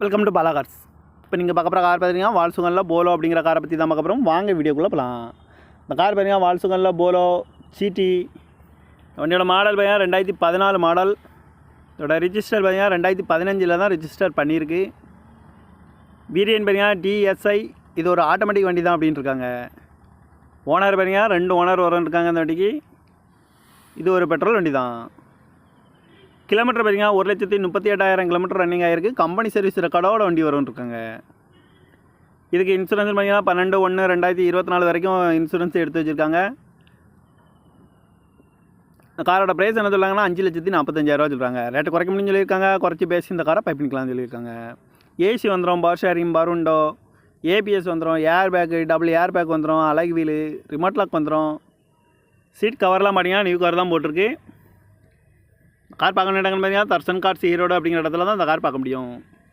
Welcome to Bala cars. இப்போ நீங்கள் பார்க்க போகிற கார் பார்த்தீங்கன்னா வால்சுகனில் போலோ அப்படிங்கிற காரை பற்றி தான் பார்க்க போகிறோம். வாங்க வீடியோக்குள்ளே போகலாம். இந்த கார் பார்த்தீங்கன்னா வால்சுகனில் போலோ சிடி. வண்டியோட மாடல் பார்த்தீங்கன்னா 2014 மாடல். இதோட ரிஜிஸ்டர் பார்த்தீங்கன்னா 2015 தான் ரிஜிஸ்டர் பண்ணியிருக்கு. வேரியன்ட் பார்த்தீங்கன்னா டிஎஸ்ஐ. இது ஒரு ஆட்டோமேட்டிக் வண்டி தான் அப்படின்ட்டு இருக்காங்க. ஓனர் பார்த்தீங்கன்னா 2 ஓனர் வரும் இருக்காங்க அந்த வண்டிக்கு. இது ஒரு பெட்ரோல் வண்டி தான். கிலோமீட்டர் பார்த்தீங்கன்னா 1,38,000 கிலோமீட்டர் ரன்னிங் ஆகிருக்கு. கம்பெனி சர்வீஸ் ரெக்கார்டோட வண்டி வரும்னு இருக்காங்க. இதுக்கு இன்சூரன்ஸ் பார்த்தீங்கன்னா 12/1/2024 வரைக்கும் இன்சூரன்ஸ் எடுத்து வச்சுருக்காங்க. இந்த காரோட ப்ரைஸ் என்ன சொல்கிறாங்கன்னா 5,45,000 சொல்கிறாங்க. ரேட்டு குறைக்க முடியும்னு சொல்லியிருக்காங்க. குறைச்சி பேசி இந்த காரை பை பண்ணிக்கலாம்னு சொல்லியிருக்காங்க. ஏசி வந்துடும், power steering, power window, ABS வந்துடும், air bag, double air bag வந்துடும், அலகு வீலு, ரிமோட் லாக் வந்துடும். சீட் கவர்லாம் பார்த்தீங்கன்னா நியூ கவர் தான் போட்டிருக்கு. கார் பார்க்க இடங்கள் பார்த்தீங்கன்னா தர்சன் கார்ஸ் ஈரோடு அப்படிங்கிற இடத்துல தான் இந்த கார் பார்க்க முடியும்.